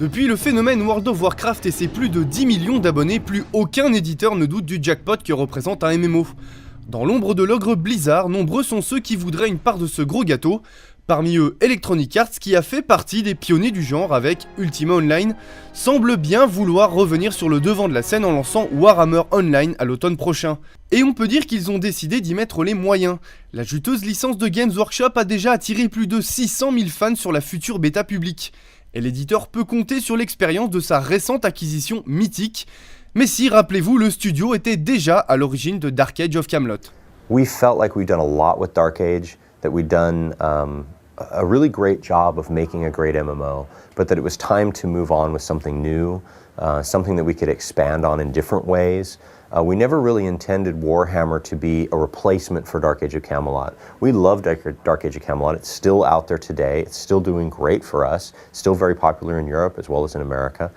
Depuis le phénomène World of Warcraft et ses plus de 10 millions d'abonnés, plus aucun éditeur ne doute du jackpot que représente un MMO. Dans l'ombre de l'ogre Blizzard, nombreux sont ceux qui voudraient une part de ce gros gâteau. Parmi eux, Electronic Arts, qui a fait partie des pionniers du genre avec Ultima Online, semble bien vouloir revenir sur le devant de la scène en lançant Warhammer Online à l'automne prochain. Et on peut dire qu'ils ont décidé d'y mettre les moyens. La juteuse licence de Games Workshop a déjà attiré plus de 600 000 fans sur la future bêta publique. Et l'éditeur peut compter sur l'expérience de sa récente acquisition Mythic. Mais si, rappelez-vous, le studio était déjà à l'origine de Dark Age of Camelot. We felt like we'd done a lot with Dark Age, that we'd done a really great job of making a great MMO, but that it was time to move on with something new, something that we could expand on in different ways. We never really intended Warhammer to be a replacement for Dark Age of Camelot. We love Dark Age of Camelot. It's still out there today. It's still doing great for us. Still very popular in Europe as well as in America.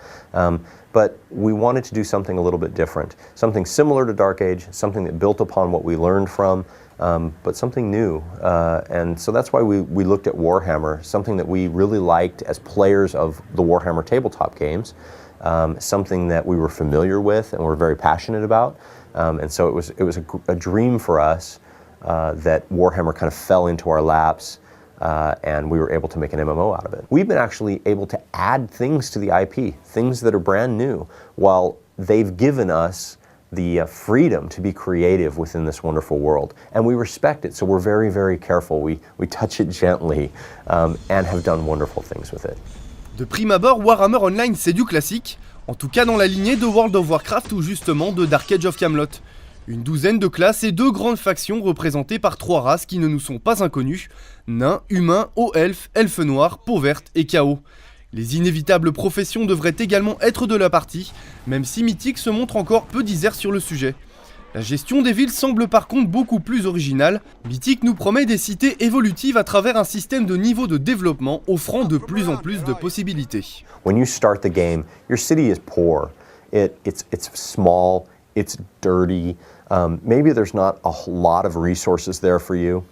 But we wanted to do something a little bit different. Something similar to Dark Age, something that built upon what we learned from, but something new. And so that's why we looked at Warhammer, something that we really liked as players of the Warhammer tabletop games. Something that we were familiar with and were very passionate about, and so it was a dream for us that Warhammer kind of fell into our laps, and we were able to make an MMO out of it. We've been actually able to add things to the IP, things that are brand new, while they've given us the freedom to be creative within this wonderful world, and we respect it. So we're very, very careful. We touch it gently, and have done wonderful things with it. De prime abord, Warhammer Online c'est du classique, en tout cas dans la lignée de World of Warcraft ou justement de Dark Age of Camelot. Une douzaine de classes et deux grandes factions représentées par trois races qui ne nous sont pas inconnues, nains, humains, hauts elfes, elfes noirs, peau verte et chaos. Les inévitables professions devraient également être de la partie, même si Mythic se montre encore peu disert sur le sujet. La gestion des villes semble par contre beaucoup plus originale. Mythic nous promet des cités évolutives à travers un système de niveau de développement offrant de plus en plus de possibilités. When you start the game, your city is poor. It's small, it's dirty. Maybe there's not a lot of resources there for you.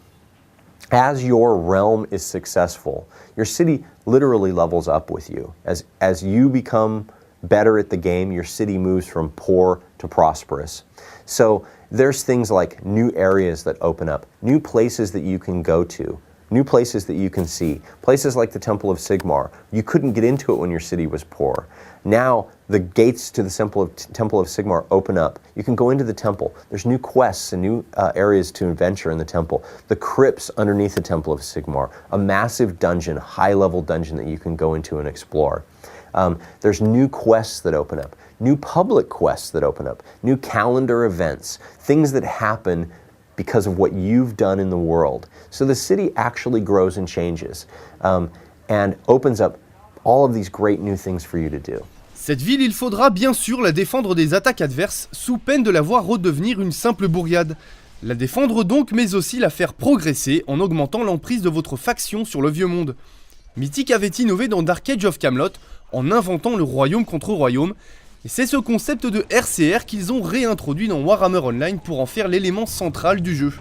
As your realm is successful, your city literally levels up with you. As you become better at the game, your city moves from poor to prosperous. So there's things like new areas that open up, new places that you can go to, new places that you can see, places like the Temple of Sigmar. You couldn't get into it when your city was poor. Now the gates to the Temple of Sigmar open up. You can go into the temple. There's new quests and new areas to adventure in the temple. The crypts underneath the Temple of Sigmar, a massive dungeon, high-level dungeon that you can go into and explore. There's new quests that open up, new public quests that open up, new calendar events, things that happen because of what you've done in the world. So the city actually grows and changes, and opens up all of these great new things for you to do. Cette ville, il faudra bien sûr la défendre des attaques adverses, sous peine de la voir redevenir une simple bourgade. La défendre donc, mais aussi la faire progresser en augmentant l'emprise de votre faction sur le vieux monde. Mythic avait innové dans Dark Age of Camelot en inventant le royaume contre royaume, et c'est ce concept de RCR qu'ils ont réintroduit dans Warhammer Online pour en faire l'élément central du jeu.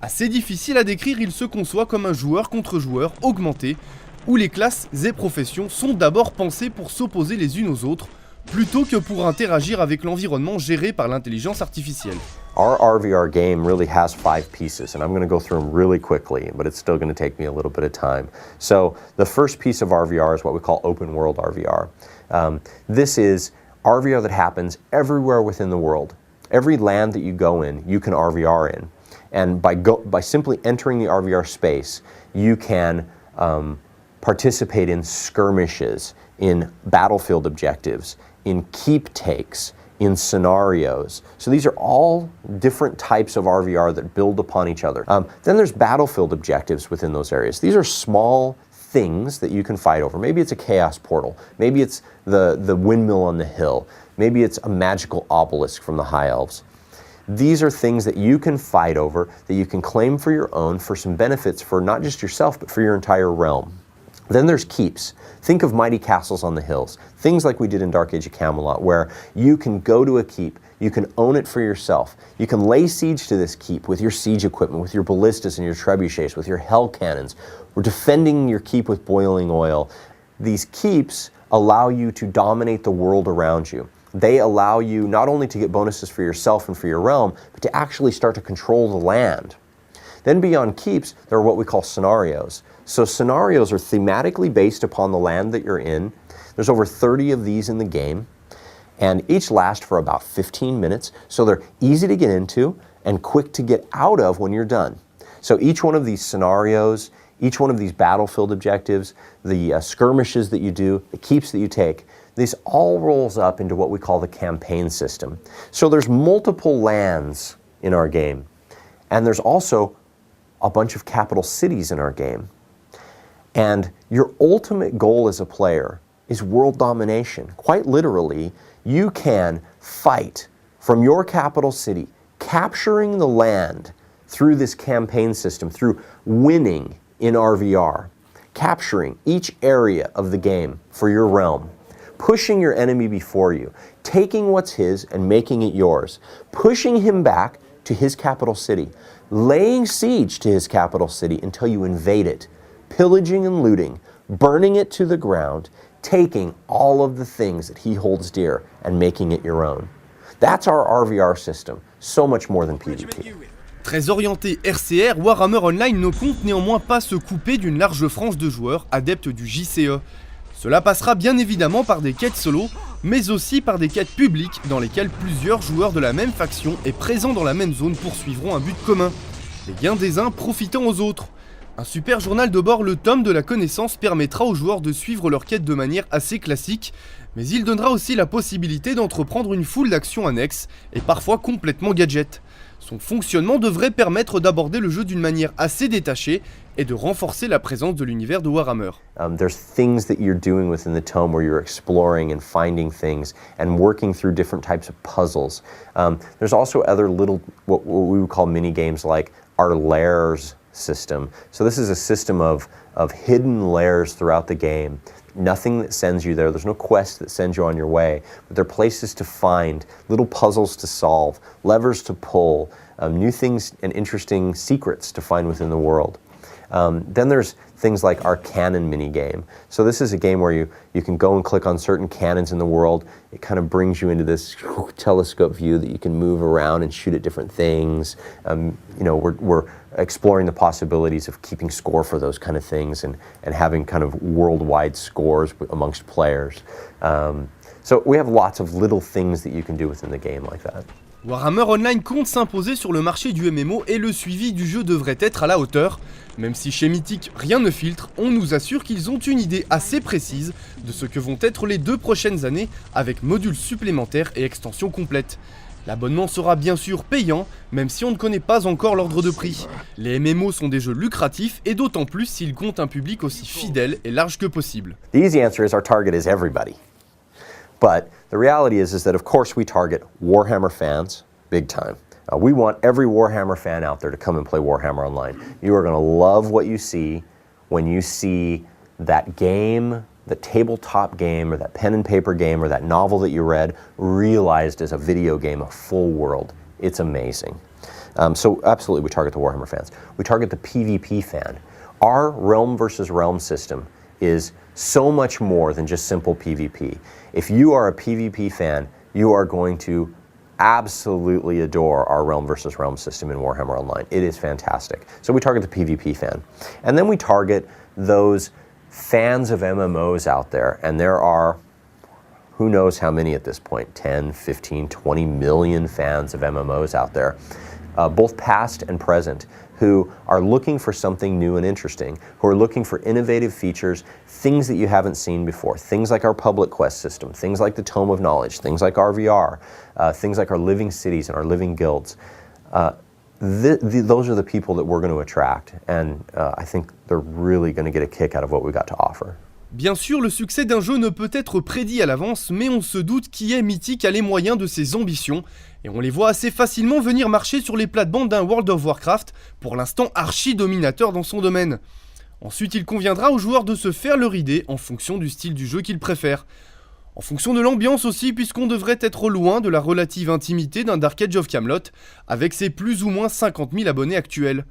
Assez difficile à décrire, il se conçoit comme un joueur contre joueur augmenté, où les classes et professions sont d'abord pensées pour s'opposer les unes aux autres, plutôt que pour interagir avec l'environnement géré par l'intelligence artificielle. Our RVR game really has 5 pieces, and I'm going to go through them really quickly, but it's still going to take me a little bit of time. So the first piece of RVR is what we call open world RVR. This is RVR that happens everywhere within the world. Every land that you go in, you can RVR in. And by simply entering the RVR space, you can participate in skirmishes, in battlefield objectives, in keep takes, in scenarios. So these are all different types of RVR that build upon each other. Then there's battlefield objectives within those areas. These are small things that you can fight over. Maybe it's a chaos portal. Maybe it's the windmill on the hill. Maybe it's a magical obelisk from the High Elves. These are things that you can fight over, that you can claim for your own, for some benefits for not just yourself, but for your entire realm. Then there's keeps. Think of mighty castles on the hills. Things like we did in Dark Age of Camelot, where you can go to a keep, you can own it for yourself. You can lay siege to this keep with your siege equipment, with your ballistas and your trebuchets, with your hell cannons. We're defending your keep with boiling oil. These keeps allow you to dominate the world around you. They allow you not only to get bonuses for yourself and for your realm, but to actually start to control the land. Then beyond keeps, there are what we call scenarios. So scenarios are thematically based upon the land that you're in. There's over 30 of these in the game, and each last for about 15 minutes, so they're easy to get into and quick to get out of when you're done. So each one of these scenarios, each one of these battlefield objectives, the skirmishes that you do, the keeps that you take, this all rolls up into what we call the campaign system. So there's multiple lands in our game, and there's also a bunch of capital cities in our game. And your ultimate goal as a player is world domination. Quite literally, you can fight from your capital city, capturing the land through this campaign system, through winning in RVR, capturing each area of the game for your realm, pushing your enemy before you, taking what's his and making it yours, pushing him back to his capital city, laying siege to his capital city until you invade it, pillaging and looting, burning it to the ground, taking all of the things that he holds dear and making it your own. That's our RVR system, so much more than PvP. Très orienté RCR, Warhammer Online ne compte néanmoins pas se couper d'une large frange de joueurs adeptes du JCE. Cela passera bien évidemment par des quêtes solo, mais aussi par des quêtes publiques dans lesquelles plusieurs joueurs de la même faction et présents dans la même zone poursuivront un but commun, les gains des uns profitant aux autres. Un super journal de bord, le tome de la connaissance, permettra aux joueurs de suivre leur quête de manière assez classique, mais il donnera aussi la possibilité d'entreprendre une foule d'actions annexes et parfois complètement gadget. Son fonctionnement devrait permettre d'aborder le jeu d'une manière assez détachée et de renforcer la présence de l'univers de Warhammer. There's things that you're doing within the tome where you're exploring and finding things and working through different types of puzzles. There's also other little, what we would call mini games like our lairs system. So this is a system of hidden lairs throughout the game. Nothing that sends you there, there's no quest that sends you on your way, but they're places to find, little puzzles to solve, levers to pull, new things and interesting secrets to find within the world. Then there's things like our cannon mini game. So this is a game where you can go and click on certain cannons in the world. It kind of brings you into this telescope view that you can move around and shoot at different things. We're exploring the possibilities of keeping score for those kind of things and having kind of worldwide scores amongst players. So we have lots of little things that you can do within the game like that. Warhammer Online compte s'imposer sur le marché du MMO et le suivi du jeu devrait être à la hauteur. Même si chez Mythic rien ne filtre, on nous assure qu'ils ont une idée assez précise de ce que vont être les 2 prochaines années avec modules supplémentaires et extensions complètes. L'abonnement sera bien sûr payant, même si on ne connaît pas encore l'ordre de prix. Les MMO sont des jeux lucratifs et d'autant plus s'ils comptent un public aussi fidèle et large que possible. The easy answer is our target is everybody. But the reality is that of course we target Warhammer fans big time. We want every Warhammer fan out there to come and play Warhammer Online. You are going to love what you see when you see that game, the tabletop game or that pen and paper game or that novel that you read realized as a video game, a full world. It's amazing. So absolutely we target the Warhammer fans. We target the PvP fan. Our realm versus realm system is so much more than just simple PvP. If you are a PvP fan, you are going to absolutely adore our realm versus realm system in Warhammer Online. It is fantastic. So we target the PvP fan. And then we target those fans of MMOs out there, and there are who knows how many at this point, 10, 15, 20 million fans of MMOs out there, both past and present, who are looking for something new and interesting, who are looking for innovative features, things that you haven't seen before, things like our public quest system, things like the Tome of Knowledge, things like RVR, things like our living cities and our living guilds. Those are the people that we're going to attract, and I think they're really going to get a kick out of what we got to offer. Bien sûr, le succès d'un jeu ne peut être prédit à l'avance, mais on se doute qui est Mythic a les moyens de ses ambitions, et on les voit assez facilement venir marcher sur les plates-bandes d'un World of Warcraft, pour l'instant archi-dominateur dans son domaine. Ensuite, il conviendra aux joueurs de se faire leur idée en fonction du style du jeu qu'ils préfèrent. En fonction de l'ambiance aussi, puisqu'on devrait être loin de la relative intimité d'un Dark Age of Camelot, avec ses plus ou moins 50 000 abonnés actuels.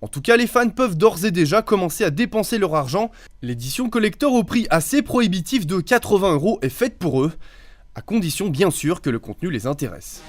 En tout cas, les fans peuvent d'ores et déjà commencer à dépenser leur argent. L'édition collector au prix assez prohibitif de 80 € est faite pour eux, à condition bien sûr que le contenu les intéresse.